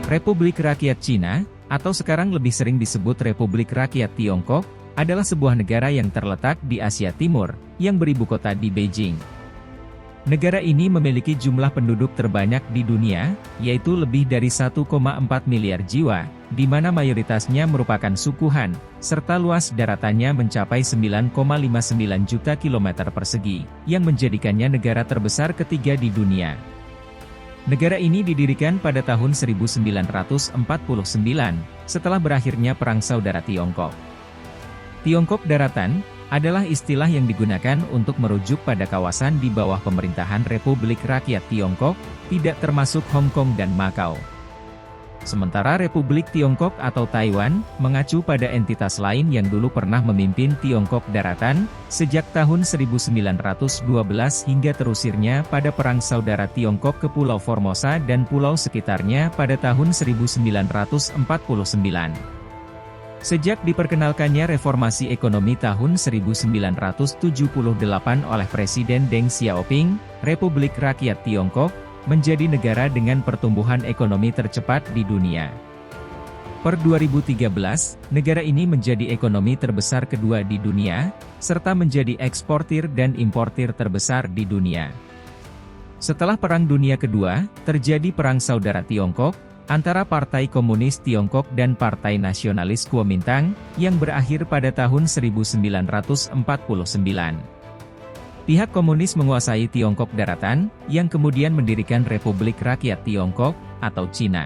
Republik Rakyat Cina, atau sekarang lebih sering disebut Republik Rakyat Tiongkok, adalah sebuah negara yang terletak di Asia Timur, yang beribu kota di Beijing. Negara ini memiliki jumlah penduduk terbanyak di dunia, yaitu lebih dari 1,4 miliar jiwa, di mana mayoritasnya merupakan suku Han, serta luas daratannya mencapai 9,59 juta kilometer persegi, yang menjadikannya negara terbesar ketiga di dunia. Negara ini didirikan pada tahun 1949, setelah berakhirnya Perang Saudara Tiongkok. Tiongkok Daratan adalah istilah yang digunakan untuk merujuk pada kawasan di bawah pemerintahan Republik Rakyat Tiongkok, tidak termasuk Hong Kong dan Makau. Sementara Republik Tiongkok atau Taiwan, mengacu pada entitas lain yang dulu pernah memimpin Tiongkok Daratan, sejak tahun 1912 hingga terusirnya pada Perang Saudara Tiongkok ke Pulau Formosa dan pulau sekitarnya pada tahun 1949. Sejak diperkenalkannya reformasi ekonomi tahun 1978 oleh Presiden Deng Xiaoping, Republik Rakyat Tiongkok menjadi negara dengan pertumbuhan ekonomi tercepat di dunia. Per 2013, negara ini menjadi ekonomi terbesar kedua di dunia, serta menjadi eksportir dan importir terbesar di dunia. Setelah Perang Dunia Kedua, terjadi Perang Saudara Tiongkok, antara Partai Komunis Tiongkok dan Partai Nasionalis Kuomintang, yang berakhir pada tahun 1949. Pihak komunis menguasai Tiongkok Daratan, yang kemudian mendirikan Republik Rakyat Tiongkok, atau Cina.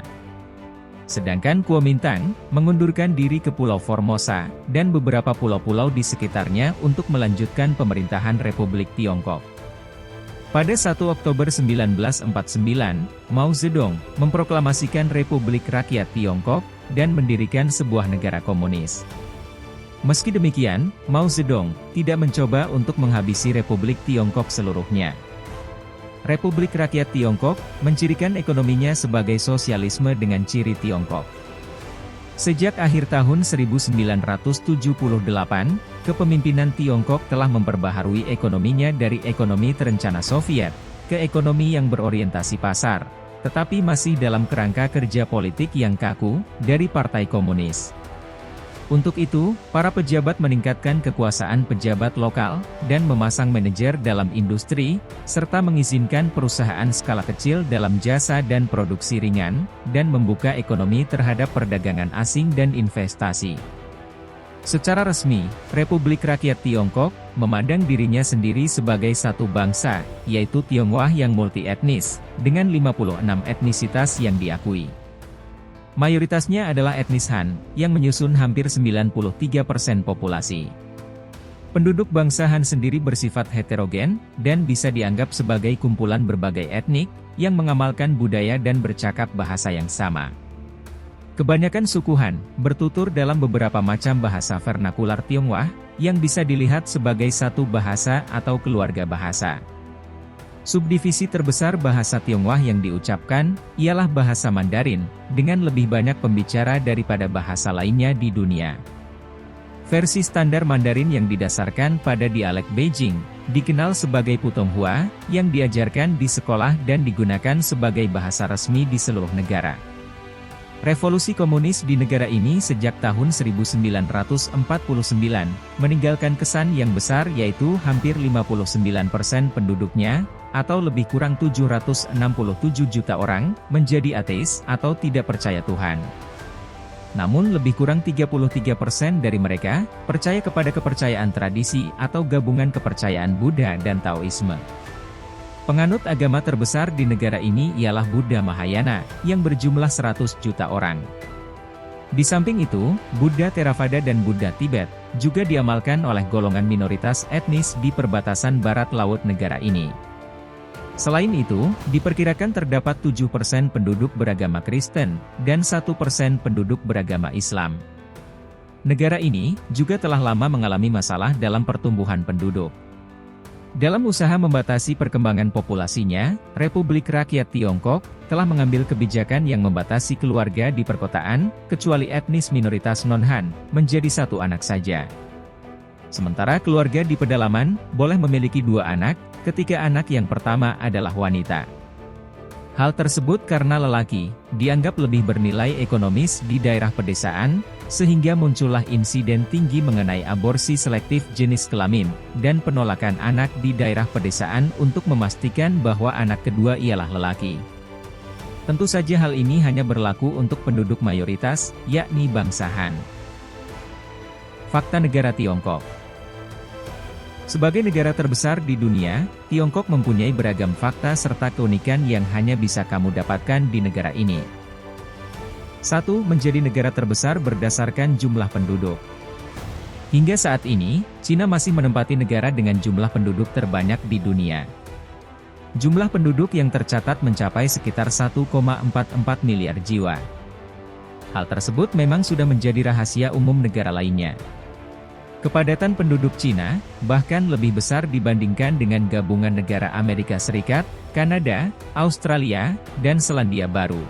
Sedangkan Kuomintang, mengundurkan diri ke Pulau Formosa, dan beberapa pulau-pulau di sekitarnya untuk melanjutkan pemerintahan Republik Tiongkok. Pada 1 Oktober 1949, Mao Zedong, memproklamasikan Republik Rakyat Tiongkok, dan mendirikan sebuah negara komunis. Meski demikian, Mao Zedong tidak mencoba untuk menghabisi Republik Tiongkok seluruhnya. Republik Rakyat Tiongkok mencirikan ekonominya sebagai sosialisme dengan ciri Tiongkok. Sejak akhir tahun 1978, kepemimpinan Tiongkok telah memperbaharui ekonominya dari ekonomi terencana Soviet ke ekonomi yang berorientasi pasar, tetapi masih dalam kerangka kerja politik yang kaku dari Partai Komunis. Untuk itu, para pejabat meningkatkan kekuasaan pejabat lokal, dan memasang manajer dalam industri, serta mengizinkan perusahaan skala kecil dalam jasa dan produksi ringan, dan membuka ekonomi terhadap perdagangan asing dan investasi. Secara resmi, Republik Rakyat Tiongkok memandang dirinya sendiri sebagai satu bangsa, yaitu Tionghoa yang multi-etnis, dengan 56 etnisitas yang diakui. Mayoritasnya adalah etnis Han, yang menyusun hampir 93% populasi. Penduduk bangsa Han sendiri bersifat heterogen, dan bisa dianggap sebagai kumpulan berbagai etnik, yang mengamalkan budaya dan bercakap bahasa yang sama. Kebanyakan suku Han, bertutur dalam beberapa macam bahasa vernakular Tionghoa, yang bisa dilihat sebagai satu bahasa atau keluarga bahasa. Subdivisi terbesar bahasa Tionghoa yang diucapkan, ialah bahasa Mandarin, dengan lebih banyak pembicara daripada bahasa lainnya di dunia. Versi standar Mandarin yang didasarkan pada dialek Beijing, dikenal sebagai Putonghua, yang diajarkan di sekolah dan digunakan sebagai bahasa resmi di seluruh negara. Revolusi komunis di negara ini sejak tahun 1949, meninggalkan kesan yang besar yaitu hampir 59% penduduknya, atau lebih kurang 767 juta orang, menjadi ateis atau tidak percaya Tuhan. Namun lebih kurang 33% dari mereka, percaya kepada kepercayaan tradisi atau gabungan kepercayaan Buddha dan Taoisme. Penganut agama terbesar di negara ini ialah Buddha Mahayana, yang berjumlah 100 juta orang. Di samping itu, Buddha Theravada dan Buddha Tibet, juga diamalkan oleh golongan minoritas etnis di perbatasan barat laut negara ini. Selain itu, diperkirakan terdapat 7% penduduk beragama Kristen, dan 1% penduduk beragama Islam. Negara ini, juga telah lama mengalami masalah dalam pertumbuhan penduduk. Dalam usaha membatasi perkembangan populasinya, Republik Rakyat Tiongkok telah mengambil kebijakan yang membatasi keluarga di perkotaan, kecuali etnis minoritas non-Han, menjadi satu anak saja. Sementara keluarga di pedalaman, boleh memiliki 2 anak, ketika anak yang pertama adalah wanita. Hal tersebut karena lelaki dianggap lebih bernilai ekonomis di daerah pedesaan, sehingga muncullah insiden tinggi mengenai aborsi selektif jenis kelamin, dan penolakan anak di daerah pedesaan untuk memastikan bahwa anak kedua ialah lelaki. Tentu saja hal ini hanya berlaku untuk penduduk mayoritas, yakni bangsa Han. Fakta negara Tiongkok. Sebagai negara terbesar di dunia, Tiongkok mempunyai beragam fakta serta keunikan yang hanya bisa kamu dapatkan di negara ini. 1. Menjadi negara terbesar berdasarkan jumlah penduduk. Hingga saat ini, Cina masih menempati negara dengan jumlah penduduk terbanyak di dunia. Jumlah penduduk yang tercatat mencapai sekitar 1,44 miliar jiwa. Hal tersebut memang sudah menjadi rahasia umum negara lainnya. Kepadatan penduduk Cina bahkan lebih besar dibandingkan dengan gabungan negara Amerika Serikat, Kanada, Australia, dan Selandia Baru.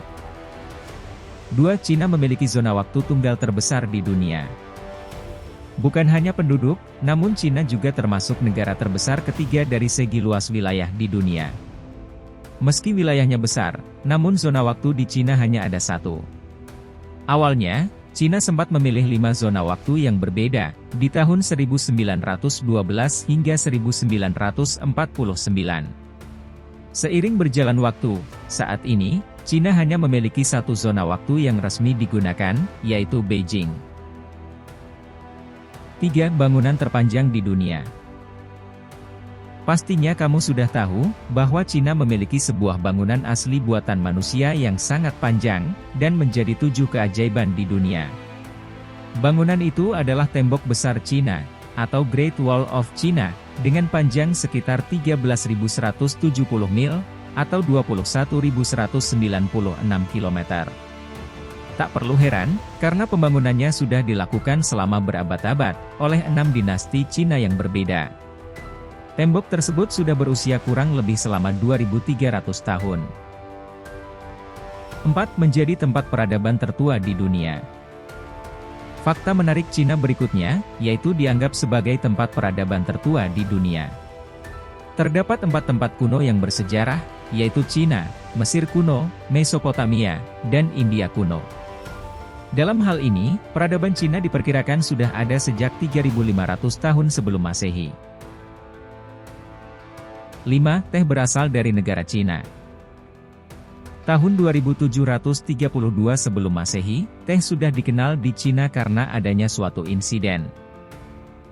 2. Cina memiliki zona waktu tunggal terbesar di dunia. Bukan hanya penduduk, namun Cina juga termasuk negara terbesar ketiga dari segi luas wilayah di dunia. Meski wilayahnya besar, namun zona waktu di Cina hanya ada satu. Awalnya, Cina sempat memilih 5 zona waktu yang berbeda, di tahun 1912 hingga 1949. Seiring berjalan waktu, saat ini, Cina hanya memiliki satu zona waktu yang resmi digunakan, yaitu Beijing. 3. Bangunan terpanjang di dunia. Pastinya kamu sudah tahu, bahwa Cina memiliki sebuah bangunan asli buatan manusia yang sangat panjang, dan menjadi 7 keajaiban di dunia. Bangunan itu adalah tembok besar Cina, atau Great Wall of China, dengan panjang sekitar 13.170 mil, atau 21.196 km. Tak perlu heran, karena pembangunannya sudah dilakukan selama berabad-abad, oleh 6 dinasti Cina yang berbeda. Tembok tersebut sudah berusia kurang lebih selama 2.300 tahun. 4. Menjadi tempat peradaban tertua di dunia. Fakta menarik Cina berikutnya, yaitu dianggap sebagai tempat peradaban tertua di dunia. Terdapat 4 tempat kuno yang bersejarah, yaitu Cina, Mesir kuno, Mesopotamia, dan India kuno. Dalam hal ini, peradaban Cina diperkirakan sudah ada sejak 3.500 tahun sebelum Masehi. 5. Teh berasal dari negara Cina. Tahun 2732 sebelum Masehi, teh sudah dikenal di Cina karena adanya suatu insiden.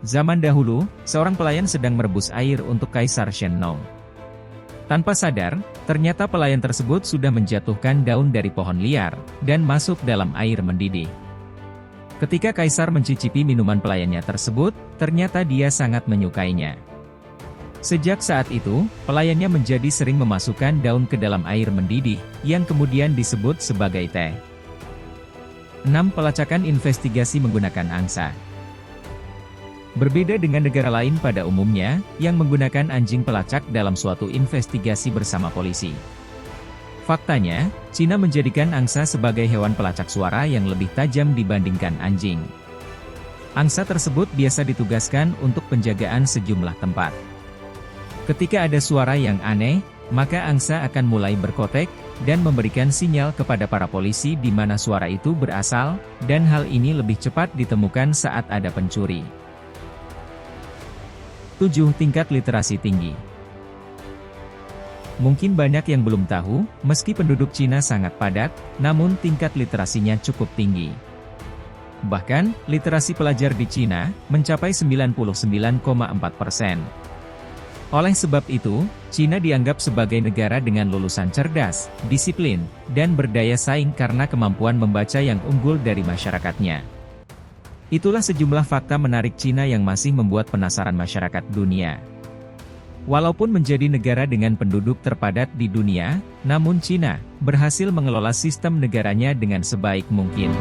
Zaman dahulu, seorang pelayan sedang merebus air untuk Kaisar Shennong. Tanpa sadar, ternyata pelayan tersebut sudah menjatuhkan daun dari pohon liar, dan masuk dalam air mendidih. Ketika Kaisar mencicipi minuman pelayannya tersebut, ternyata dia sangat menyukainya. Sejak saat itu, pelayannya menjadi sering memasukkan daun ke dalam air mendidih, yang kemudian disebut sebagai teh. 6. Pelacakan investigasi menggunakan angsa. Berbeda dengan negara lain pada umumnya, yang menggunakan anjing pelacak dalam suatu investigasi bersama polisi. Faktanya, Cina menjadikan angsa sebagai hewan pelacak suara yang lebih tajam dibandingkan anjing. Angsa tersebut biasa ditugaskan untuk penjagaan sejumlah tempat. Ketika ada suara yang aneh, maka angsa akan mulai berkotek, dan memberikan sinyal kepada para polisi di mana suara itu berasal, dan hal ini lebih cepat ditemukan saat ada pencuri. 7. Tingkat literasi tinggi. Mungkin banyak yang belum tahu, meski penduduk Cina sangat padat, namun tingkat literasinya cukup tinggi. Bahkan, literasi pelajar di Cina mencapai 99,4%. Oleh sebab itu, Cina dianggap sebagai negara dengan lulusan cerdas, disiplin, dan berdaya saing karena kemampuan membaca yang unggul dari masyarakatnya. Itulah sejumlah fakta menarik Cina yang masih membuat penasaran masyarakat dunia. Walaupun menjadi negara dengan penduduk terpadat di dunia, namun Cina berhasil mengelola sistem negaranya dengan sebaik mungkin.